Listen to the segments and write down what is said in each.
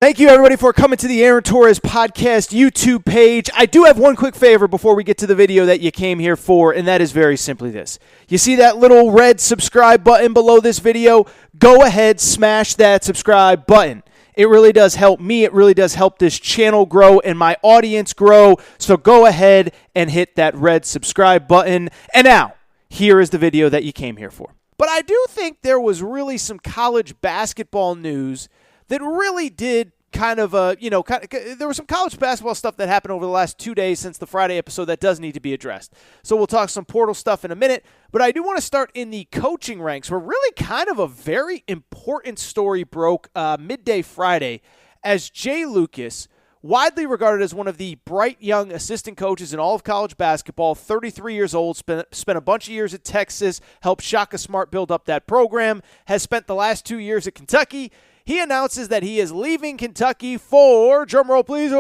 Thank you, everybody, for coming to the Aaron Torres Podcast YouTube page. I do have one quick favor before we get to the video that you came here for, and that is very simply this. You see that little red subscribe button below this video? Go ahead, smash that subscribe button. It really does help me. It really does help this channel grow and my audience grow. So go ahead and hit that red subscribe button. And now, here is the video that you came here for. But I do think there was really some college basketball news that really did there was some college basketball stuff that happened over the last 2 days since the Friday episode that does need to be addressed. So we'll talk some portal stuff in a minute, but I do want to start in the coaching ranks where really kind of a very important story broke midday Friday as Jay Lucas, widely regarded as one of the bright young assistant coaches in all of college basketball, 33 years old, spent a bunch of years at Texas, helped Shaka Smart build up that program, has spent the last 2 years at Kentucky. He announces that he is leaving Kentucky for, drumroll please,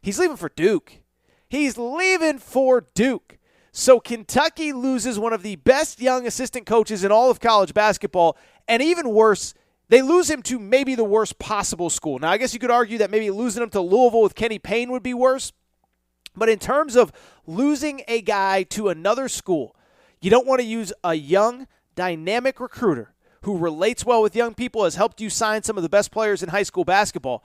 he's leaving for Duke. He's leaving for Duke. So Kentucky loses one of the best young assistant coaches in all of college basketball, and even worse, they lose him to maybe the worst possible school. Now, I guess you could argue that maybe losing him to Louisville with Kenny Payne would be worse, but in terms of losing a guy to another school, you don't want to use a young, dynamic recruiter who relates well with young people, has helped you sign some of the best players in high school basketball.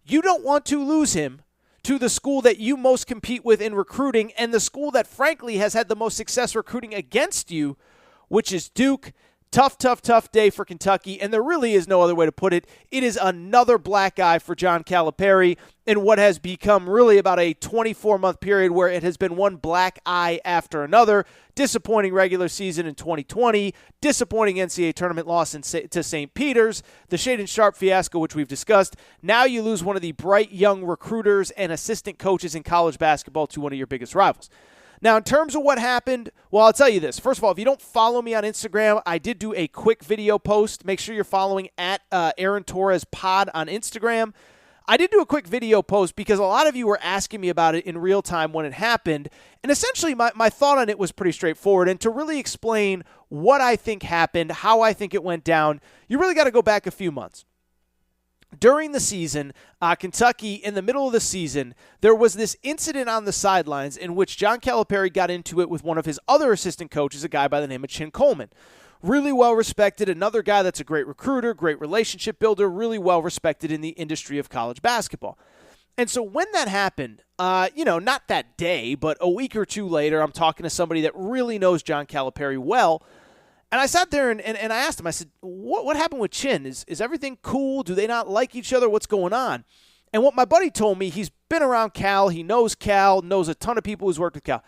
You don't want to lose him to the school that you most compete with in recruiting and the school that, frankly, has had the most success recruiting against you, which is Duke. Tough day for Kentucky, and there really is no other way to put it. It is another black eye for John Calipari in what has become really about a 24-month period where it has been one black eye after another. Disappointing regular season in 2020, disappointing NCAA tournament loss to St. Peter's, the Shaedon Sharpe fiasco, which we've discussed. Now you lose one of the bright young recruiters and assistant coaches in college basketball to one of your biggest rivals. Now, in terms of what happened, well, I'll tell you this. First of all, if you don't follow me on Instagram, I did do a quick video post. Make sure you're following at Aaron Torres Pod on Instagram. I did do a quick video post because a lot of you were asking me about it in real time when it happened. And essentially, my thought on it was pretty straightforward. And to really explain what I think happened, how I think it went down, you really got to go back a few months. During the season, Kentucky, in the middle of the season, there was this incident on the sidelines in which John Calipari got into it with one of his other assistant coaches, a guy by the name of Chin Coleman. Really well respected, another guy that's a great recruiter, great relationship builder, really well respected in the industry of college basketball. And so when that happened, not that day, but a week or two later, I'm talking to somebody that really knows John Calipari well. And I sat there and I asked him, I said, what happened with Chin? Is everything cool? Do they not like each other? What's going on? And what my buddy told me, he's been around Cal. He knows Cal, knows a ton of people who's worked with Cal.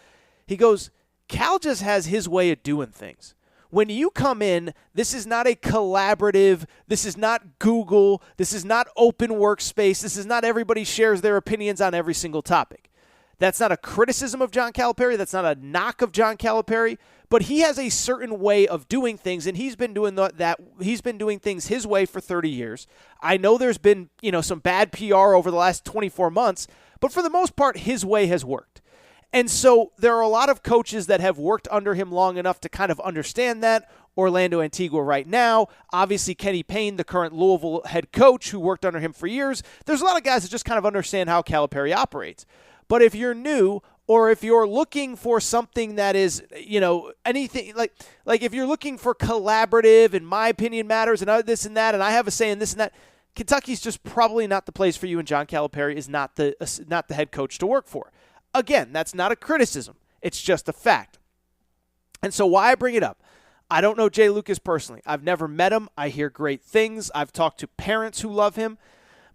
He goes, Cal just has his way of doing things. When you come in, this is not a collaborative. This is not Google. This is not open workspace. This is not everybody shares their opinions on every single topic. That's not a criticism of John Calipari. That's not a knock of John Calipari. But he has a certain way of doing things, and he's been doing that. He's been doing things his way for 30 years. I know there's been, some bad PR over the last 24 months, but for the most part, his way has worked. And so there are a lot of coaches that have worked under him long enough to kind of understand that. Orlando Antigua right now, obviously Kenny Payne, the current Louisville head coach who worked under him for years. There's a lot of guys that just kind of understand how Calipari operates. But if you're new, or if you're looking for something that is, anything like if you're looking for collaborative and my opinion matters and this and that, and I have a say in this and that, Kentucky's just probably not the place for you, and John Calipari is not the head coach to work for. Again, that's not a criticism. It's just a fact. And so why I bring it up, I don't know Jay Lucas personally. I've never met him. I hear great things. I've talked to parents who love him.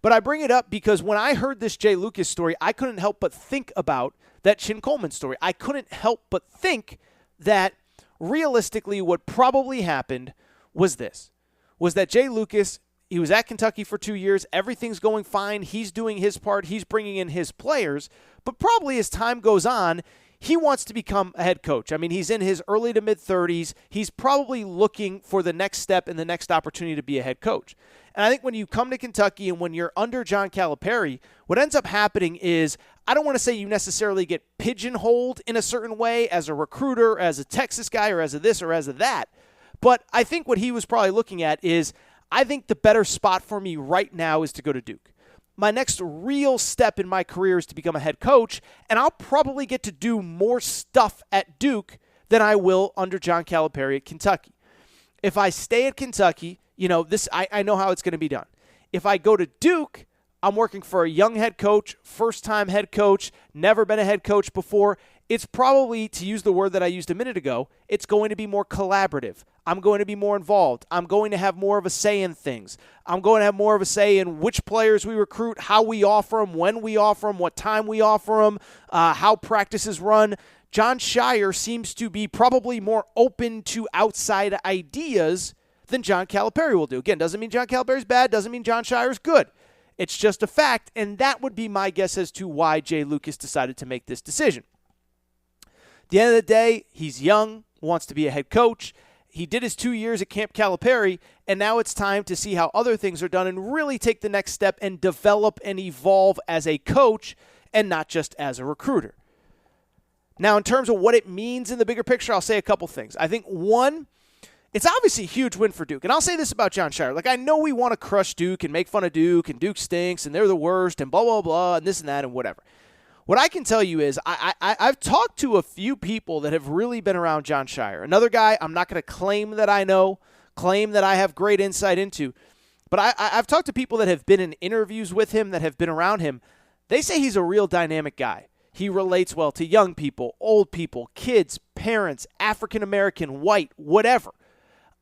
But I bring it up because when I heard this Jay Lucas story, I couldn't help but think about that Chin Coleman story. I couldn't help but think that realistically what probably happened was that Jay Lucas, he was at Kentucky for 2 years. Everything's going fine. He's doing his part. He's bringing in his players. But probably as time goes on, he wants to become a head coach. I mean, he's in his early to mid-30s. He's probably looking for the next step and the next opportunity to be a head coach. And I think when you come to Kentucky and when you're under John Calipari, what ends up happening is, I don't want to say you necessarily get pigeonholed in a certain way as a recruiter, as a Texas guy, or as a this or as a that. But I think what he was probably looking at is, I think the better spot for me right now is to go to Duke. My next real step in my career is to become a head coach, and I'll probably get to do more stuff at Duke than I will under John Calipari at Kentucky. If I stay at Kentucky, I know how it's going to be done. If I go to Duke, I'm working for a young head coach, first-time head coach, never been a head coach before. It's probably, to use the word that I used a minute ago, it's going to be more collaborative. I'm going to be more involved. I'm going to have more of a say in things. I'm going to have more of a say in which players we recruit, how we offer them, when we offer them, what time we offer them, how practices run. Jon Scheyer seems to be probably more open to outside ideas than John Calipari will do. Again, doesn't mean John Calipari's bad, doesn't mean Jon Scheyer's good. It's just a fact, and that would be my guess as to why Jay Lucas decided to make this decision. At the end of the day, he's young, wants to be a head coach. He did his 2 years at Camp Calipari, and now it's time to see how other things are done and really take the next step and develop and evolve as a coach and not just as a recruiter. Now, in terms of what it means in the bigger picture, I'll say a couple things. I think, one, it's obviously a huge win for Duke. And I'll say this about Jon Scheyer. I know we want to crush Duke and make fun of Duke, and Duke stinks, and they're the worst, and blah, blah, blah, and this and that and whatever. What I can tell you is I've talked to a few people that have really been around Jon Scheyer. Another guy I'm not going to claim that I know, claim that I have great insight into, but I've talked to people that have been in interviews with him, that have been around him. They say he's a real dynamic guy. He relates well to young people, old people, kids, parents, African-American, white, whatever.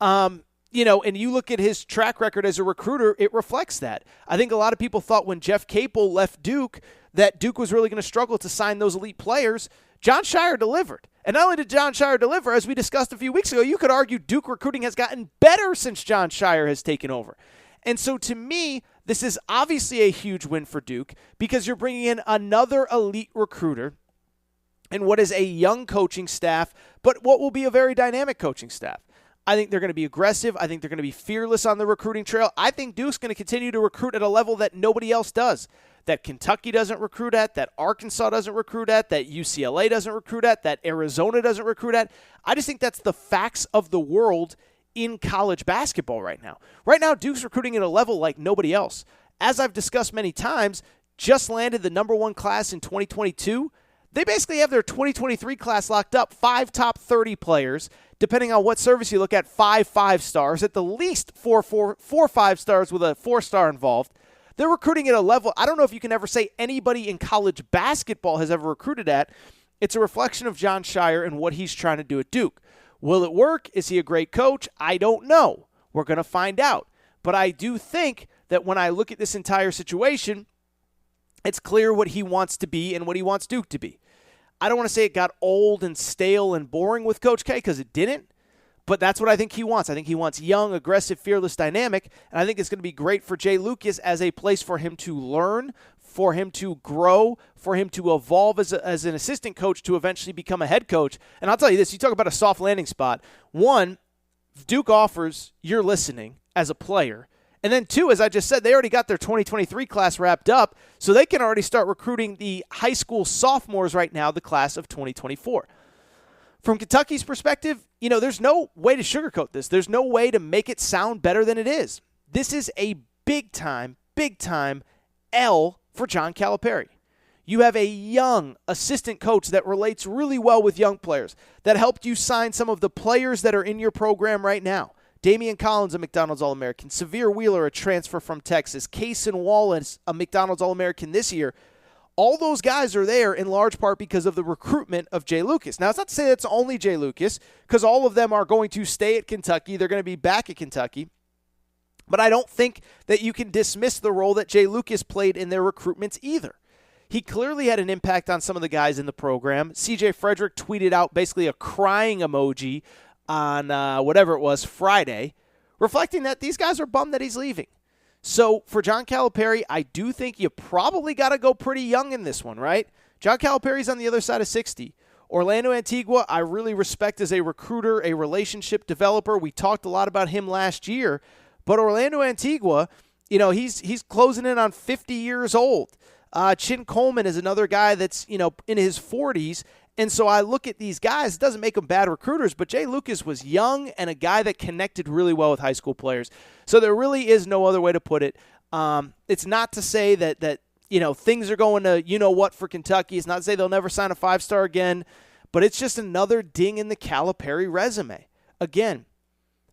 And you look at his track record as a recruiter, it reflects that. I think a lot of people thought when Jeff Capel left Duke that Duke was really going to struggle to sign those elite players. Jon Scheyer delivered. And not only did Jon Scheyer deliver, as we discussed a few weeks ago, you could argue Duke recruiting has gotten better since Jon Scheyer has taken over. And so to me, this is obviously a huge win for Duke because you're bringing in another elite recruiter and what is a young coaching staff, but what will be a very dynamic coaching staff. I think they're going to be aggressive. I think they're going to be fearless on the recruiting trail. I think Duke's going to continue to recruit at a level that nobody else does, that Kentucky doesn't recruit at, that Arkansas doesn't recruit at, that UCLA doesn't recruit at, that Arizona doesn't recruit at. I just think that's the facts of the world in college basketball right now. Right now, Duke's recruiting at a level like nobody else. As I've discussed many times, just landed the number one class in 2022. They basically have their 2023 class locked up, 5 top 30 players, depending on what service you look at, 5 5-stars, at the least 4 5-stars with a 4-star involved. They're recruiting at a level I don't know if you can ever say anybody in college basketball has ever recruited at. It's a reflection of Jon Scheyer and what he's trying to do at Duke. Will it work? Is he a great coach? I don't know. We're going to find out. But I do think that when I look at this entire situation, it's clear what he wants to be and what he wants Duke to be. I don't want to say it got old and stale and boring with Coach K because it didn't, but that's what I think he wants. I think he wants young, aggressive, fearless, dynamic, and I think it's going to be great for Jay Lucas as a place for him to learn, for him to grow, for him to evolve as an assistant coach to eventually become a head coach. And I'll tell you this, you talk about a soft landing spot. One, Duke offers you're listening as a player. And then two, as I just said, they already got their 2023 class wrapped up, so they can already start recruiting the high school sophomores right now, the class of 2024. From Kentucky's perspective, there's no way to sugarcoat this. There's no way to make it sound better than it is. This is a big-time L for John Calipari. You have a young assistant coach that relates really well with young players, that helped you sign some of the players that are in your program right now. Damian Collins, a McDonald's All-American. Severe Wheeler, a transfer from Texas. Cason Wallace, a McDonald's All-American this year. All those guys are there in large part because of the recruitment of Jay Lucas. Now, it's not to say it's only Jay Lucas, because all of them are going to stay at Kentucky. They're going to be back at Kentucky. But I don't think that you can dismiss the role that Jay Lucas played in their recruitments either. He clearly had an impact on some of the guys in the program. C.J. Frederick tweeted out basically a crying emoji on whatever it was, Friday, reflecting that these guys are bummed that he's leaving. So for John Calipari, I do think you probably got to go pretty young in this one, right? John Calipari's on the other side of 60. Orlando Antigua, I really respect as a recruiter, a relationship developer. We talked a lot about him last year. But Orlando Antigua, he's closing in on 50 years old. Chin Coleman is another guy that's, in his 40s. And so I look at these guys. It doesn't make them bad recruiters, but Jay Lucas was young and a guy that connected really well with high school players. So there really is no other way to put it. It's not to say that things are going to what for Kentucky. It's not to say they'll never sign a 5-star again, but it's just another ding in the Calipari resume. Again,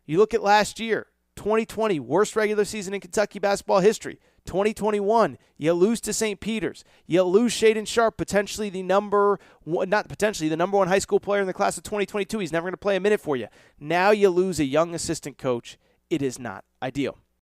you look at last year, 2020, worst regular season in Kentucky basketball history. 2021, you lose to St. Peter's. You lose Shaedon Sharpe, potentially the number one high school player in the class of 2022. He's never going to play a minute for you. Now you lose a young assistant coach. It is not ideal.